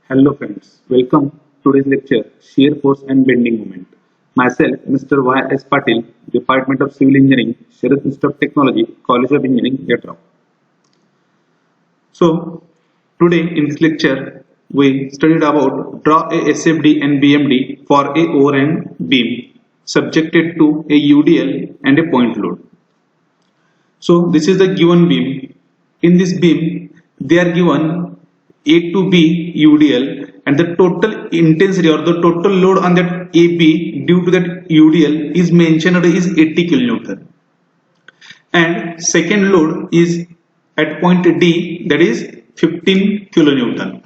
Hello friends, welcome to today's lecture Shear Force and Bending Moment. Myself, Mr. Y. S. Patil, Department of Civil Engineering, Shared Institute of Technology, College of Engineering, Yatra. So, today in this lecture, we studied about draw a SFD and BMD for a overhang beam subjected to a UDL and a point load. So, this is the given beam. In this beam, they are given A to B UDL and the total intensity or the total load on that AB due to that UDL is mentioned is 80 kN. And second load is at point D, that is 15 kN.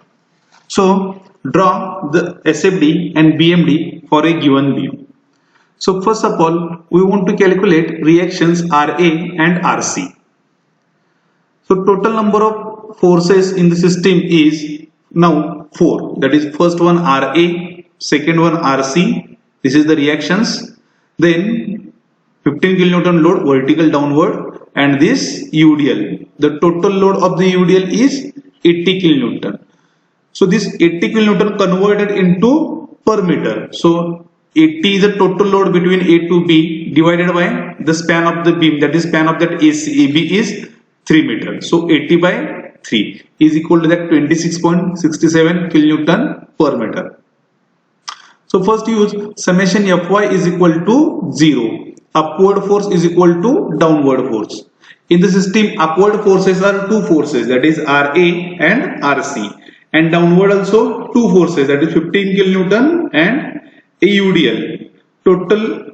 So draw the SFD and BMD for a given beam. So first of all, we want to calculate reactions RA and RC. So total number of forces in the system is now 4. That is first one RA, second one RC. This is the reactions. Then 15 kN load vertical downward and this UDL. The total load of the UDL is 80 kN. So this 80 kN converted into per meter. So 80 is the total load between A to B divided by the span of the beam, that is span of that AB is 3 meters. So 80 by 3 is equal to that 26.67 kilonewton per meter. So first use summation Fy is equal to 0. Upward force is equal to downward force. In the system, upward forces are two forces, that is Ra and Rc. And downward also two forces, that is 15 kilonewton and a UDL. Total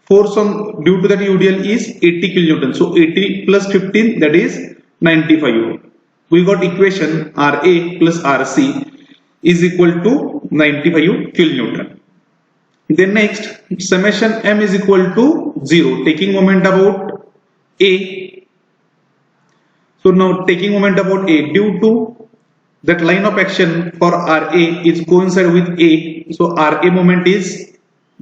force on due to that UDL is 80 kilonewton. So 80 plus 15, that is 95. We got equation Ra plus Rc is equal to 95 kilonewton. Then next, summation M is equal to 0. Taking moment about A. So now taking moment about A, due to that line of action for Ra is coincide with A. So Ra moment is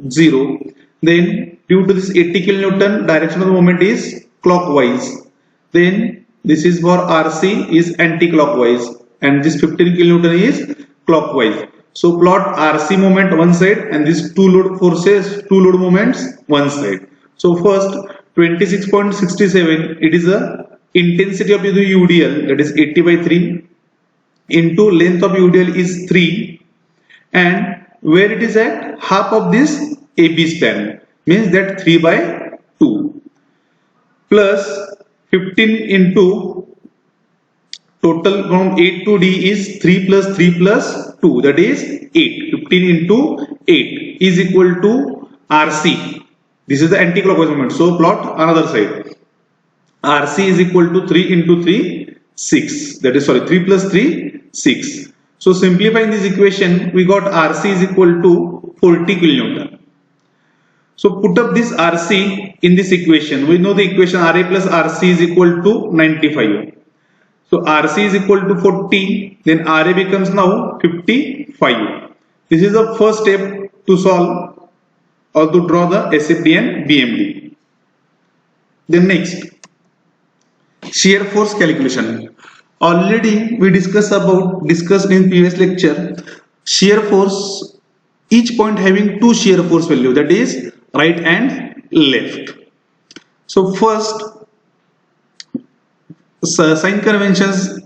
0. Then due to this 80 kilonewton, direction of the moment is clockwise. Then this is for Rc is anti-clockwise and this 15 kilonewton is clockwise. So plot Rc moment one side and these two load forces, two load moments one side. So first 26.67, it is the intensity of the UDL, that is 80 by 3 into length of UDL is 3 and where it is at half of this AB span, means that 3 by 2 plus 15 into total from 8 to D is 3 plus 3 plus 2, that is 8. 15 into 8 is equal to RC. This is the anti-clockwise moment. So plot another side. RC is equal to 3 into 3, 6. That is 3 plus 3, 6. So simplifying this equation, we got RC is equal to 40 kilonewton. So put up this RC in this equation. We know the equation Ra plus RC is equal to 95. So RC is equal to 40, then Ra becomes now 55. This is the first step to solve or to draw the SFD and BMD. Then next, shear force calculation. Already we discussed in previous lecture, shear force, each point having two shear force value, that is right and left. So first, sign conventions,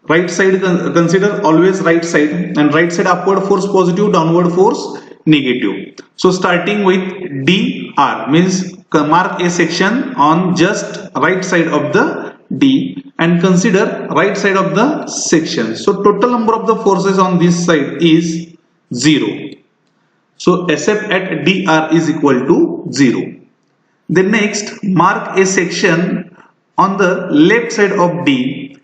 right side consider always right side, and right side upward force positive, downward force negative. So starting with DR means mark a section on just right side of the D and consider right side of the section. So total number of the forces on this side is 0. So SF at DR is equal to 0. Then next, mark a section on the left side of D.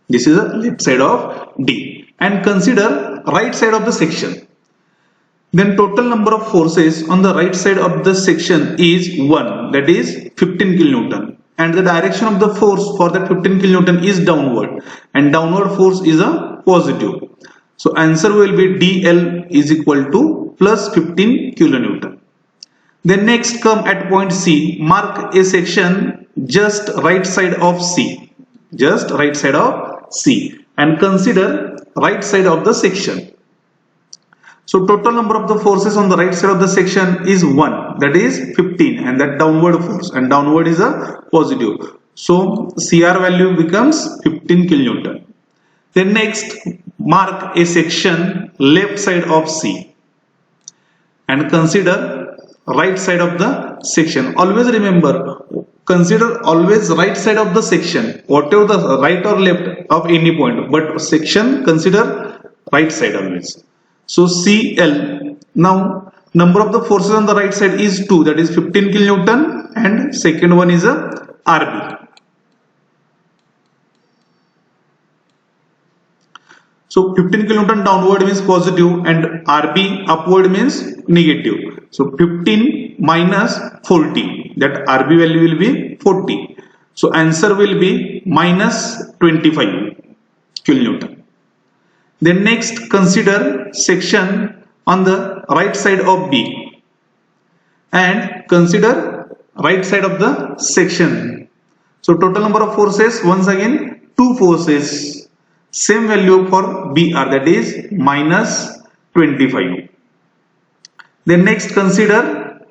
This is the left side of D and consider right side of the section. Then total number of forces on the right side of the section is 1, that is 15 kilonewton, and the direction of the force for that 15 kilonewton is downward and downward force is a positive. So answer will be DL is equal to plus 15 kilonewton. Then next come at point C, mark a section just right side of C. just right side of C, and consider right side of the section. So total number of the forces on the right side of the section is 1, that is 15, and that downward force, and downward is a positive. So CR value becomes 15 kilonewton. Then next, mark a section left side of C and consider right side of the section. Always remember, consider always right side of the section, whatever the right or left of any point, but section consider right side always. So CL, now number of the forces on the right side is 2, that is 15 kilonewton, and second one is a RB. So 15 kilonewton downward means positive and RB upward means negative. So 15 minus 40, that RB value will be 40. So answer will be minus 25 kilonewton. Then next, consider section on the right side of B and consider right side of the section. So total number of forces, once again 2 forces. Same value for BR, that is minus 25. Then next, consider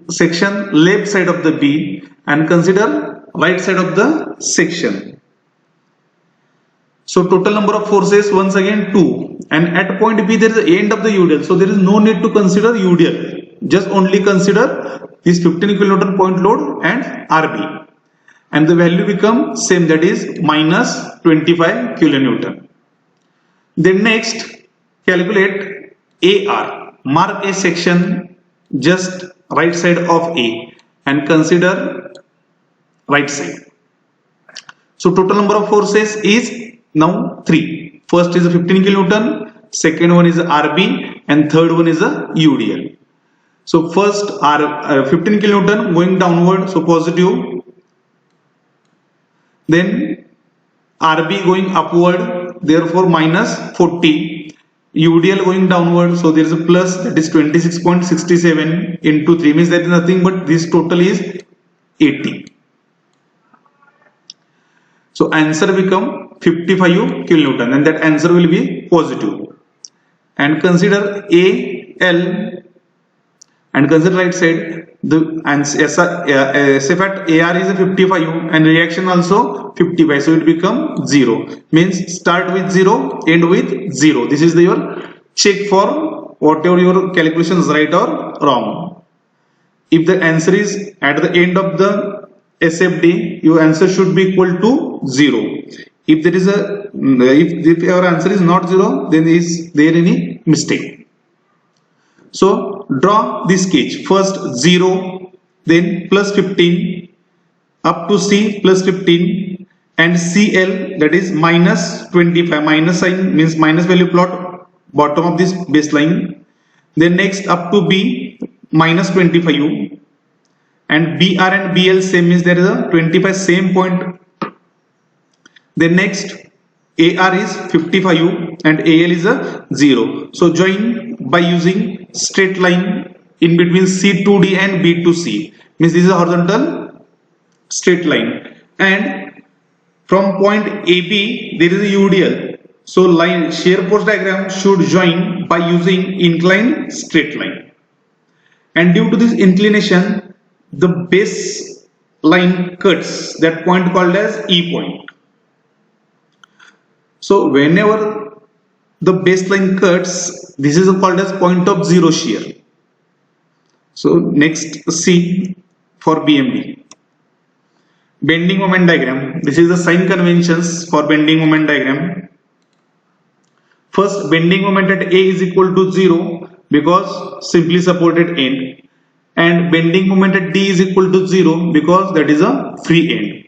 section left side of the B and consider right side of the section. So total number of forces, once again 2, and at point B there is the end of the UDL, so there is no need to consider UDL, just only consider this 15 kilonewton point load and RB. And the value becomes same, that is minus 25 kilonewton. Then next, calculate AR. Mark a section just right side of A and consider right side. So total number of forces is now 3. First is 15 kilonewton, second one is RB, and third one is a UDL. So first 15 kilonewton going downward, so positive. Then RB going upward, therefore minus 40. UDL going downward, so there is a plus, that is 26.67 into 3, means that is nothing but this total is 80. So answer become 55 kilonewton, and that answer will be positive. And consider AL and consider right side. The SF at AR is a 55 and reaction also 55, so it becomes 0. Means start with 0, end with 0. This is your check for whatever your calculations right or wrong. If the answer is at the end of the SFD, your answer should be equal to 0. If there is a if your answer is not 0, then is there any mistake? So draw this sketch. First 0, then plus 15, up to C plus 15, and CL, that is minus 25. Minus sign means minus value plot bottom of this baseline. Then next up to B minus 25, and BR and BL same, means there is a 25 same point. Then next AR is 55 and AL is a 0. So join by using straight line in between C2D and B2C, means this is a horizontal straight line, and from point AB there is a UDL. So line shear force diagram should join by using inclined straight line, and due to this inclination the base line cuts that point called as E point. So whenever the baseline cuts, this is called as point of zero shear. So next, C for BMD. Bending moment diagram. This is the sign conventions for bending moment diagram. First, bending moment at A is equal to 0 because simply supported end, and bending moment at D is equal to 0 because that is a free end.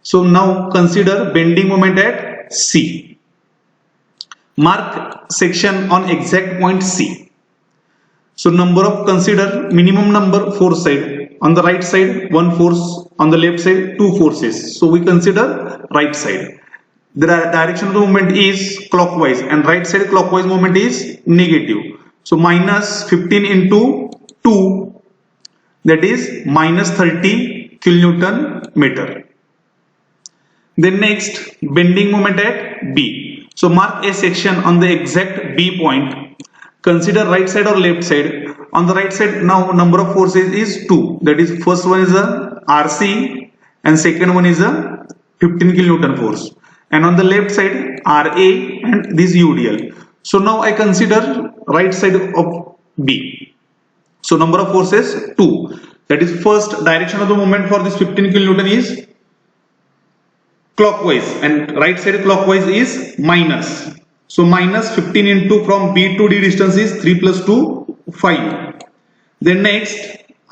So now consider bending moment at C. Mark section on exact point C. So number of, consider minimum number 4 side. On the right side 1 force, on the left side 2 forces. So we consider right side. The direction of the movement is clockwise and right side clockwise movement is negative. So minus 15 into 2, that is minus 30 kilonewton meter. Then next, bending moment at B. So mark a section on the exact B point. Consider right side or left side. On the right side, now number of forces is 2. That is, first one is a RC and second one is a 15 kilonewton force. And on the left side, RA and this UDL. So now I consider right side of B. So number of forces 2. That is, first direction of the moment for this 15 kilonewton is clockwise and right side clockwise is minus. So minus 15 into from B to D distance is 3 plus 2, 5. Then next,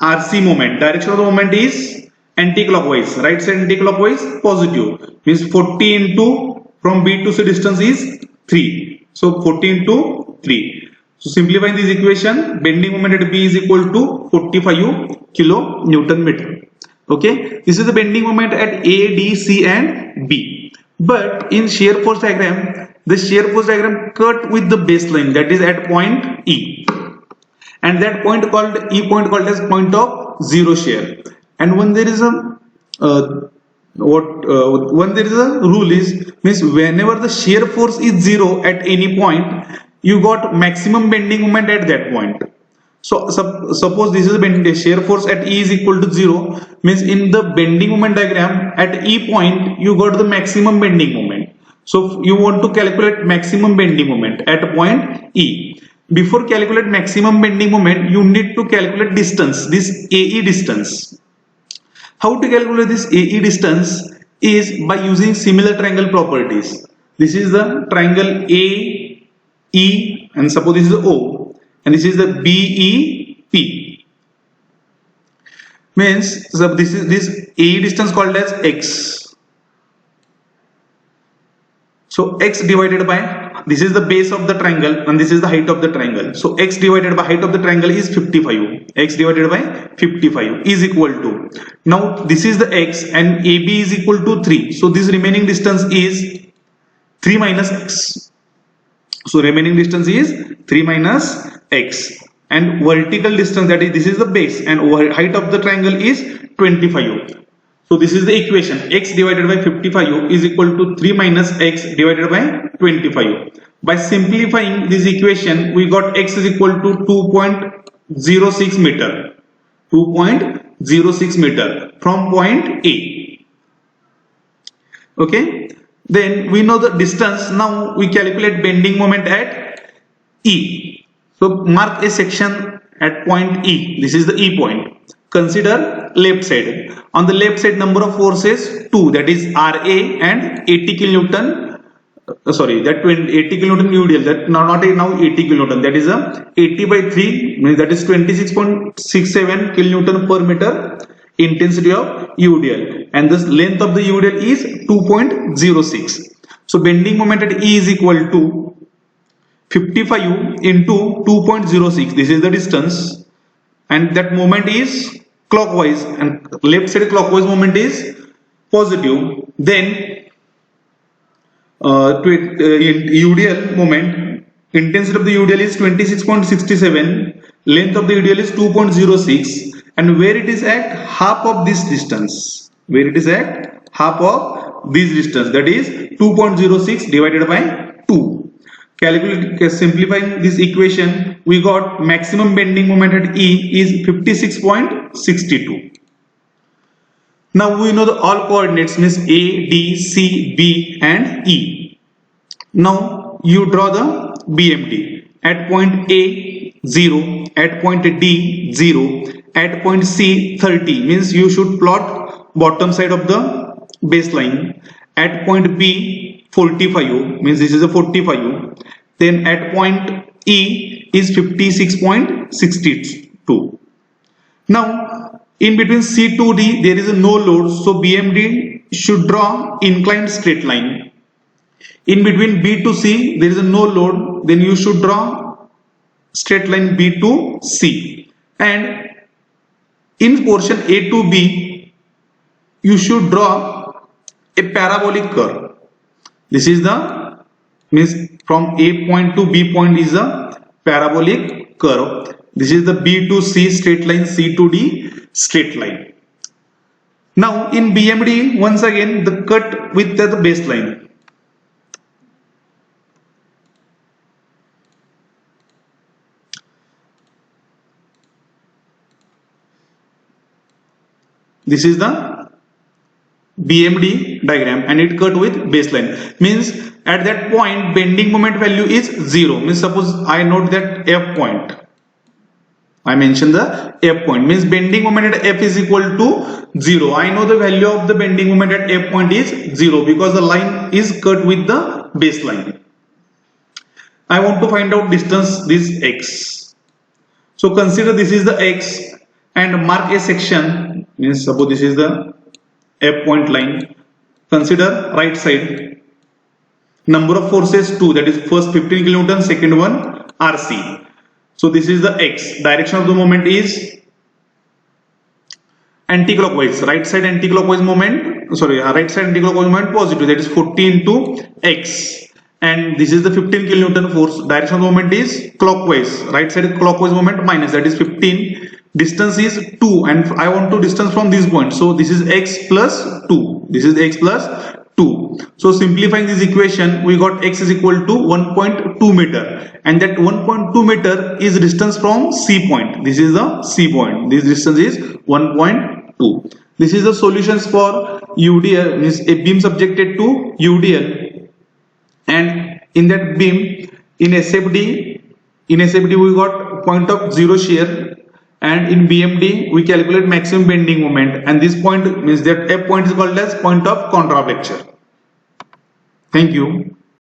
RC moment. Direction of the moment is anti-clockwise. Right side anti-clockwise positive. Means 40 into from B to C distance is 3. So 40 into 3. So simplifying this equation, bending moment at B is equal to 45 kilonewton meter. Okay, this is the bending moment at A, D, C and B. But in shear force diagram, the shear force diagram cut with the baseline, that is at point E. And that point called E point called as point of zero shear. And when there is a when there is a rule is, means whenever the shear force is 0 at any point, you got maximum bending moment at that point. So suppose this is a shear force at E is equal to 0, means in the bending moment diagram at E point you got the maximum bending moment. So you want to calculate maximum bending moment at point E. Before calculate maximum bending moment, you need to calculate distance, this AE distance. How to calculate this AE distance is by using similar triangle properties. This is the triangle AE and suppose this is the O and this is the BEP. Means so this is this AE distance called as X. So X divided by, this is the base of the triangle and this is the height of the triangle. So X divided by height of the triangle is 55. X divided by 55 is equal to, now this is the X and AB is equal to 3. So this remaining distance is 3 minus X. So remaining distance is 3 minus X. And vertical distance, that is, this is the base and height of the triangle is 25. So this is the equation, X divided by 55 is equal to 3 minus X divided by 25. By simplifying this equation, we got X is equal to 2.06 meter. 2.06 meter from point A. Okay. Then we know the distance. Now we calculate bending moment at E. So mark a section at point E. This is the E point. Consider left side. On the left side, number of forces 2, that is RA and 80 kilonewton. Sorry, that 80 kilonewton UDL. That not now 80 kilonewton. That is a 80 by 3, means that is 26.67 kilonewton per meter intensity of UDL, and the length of the UDL is 2.06. So bending moment at E is equal to 55 into 2.06. This is the distance, and that moment is clockwise, and left side clockwise moment is positive. Then UDL moment, intensity of the UDL is 26.67, length of the UDL is 2.06, and where it is at half of this distance, where it is at half of this distance, that is 2.06 divided by 2. Calculate, simplifying this equation, we got maximum bending moment at E is 56.62. Now we know the all coordinates, means A, D, C, B and E. Now you draw the BMD at point A 0, at point D 0, at point C 30, means you should plot bottom side of the baseline. At point B 45, means this is a 45. Then at point E is 56.62. Now in between C to D there is a no load, so BMD should draw inclined straight line. In between B to C there is a no load, then you should draw straight line B to C. And in portion A to B you should draw a parabolic curve. This is the, means from A point to B point is a parabolic curve. This is the B to C straight line, C to D straight line. Now in BMD, once again the cut with the baseline. This is the BMD diagram and it cut with baseline. Means at that point bending moment value is 0. Means suppose I note that F point. I mentioned the F point. Means bending moment at F is equal to 0. I know the value of the bending moment at F point is 0 because the line is cut with the baseline. I want to find out distance, this X. So consider this is the X and mark a section. Means suppose this is the F point line. Consider right side. Number of forces 2, that is first 15 kilonewton, second one RC. So this is the X. Direction of the moment is anti-clockwise. Right side anti-clockwise moment. Sorry, right side anti-clockwise moment positive. That is 40 into X. And this is the 15 kilonewton force. Direction of the moment is clockwise. Right side clockwise moment minus. That is 15. Distance is 2 and I want to distance from this point. So this is X plus 2. This is X plus 2. So simplifying this equation, we got X is equal to 1.2 meter and that 1.2 meter is distance from C point. This is the C point. This distance is 1.2. This is the solutions for UDL, means a beam subjected to UDL, and in that beam in SFD we got point of zero shear, and in BMD we calculate maximum bending moment, and this point means that F point is called as point of contraflexure. Thank you.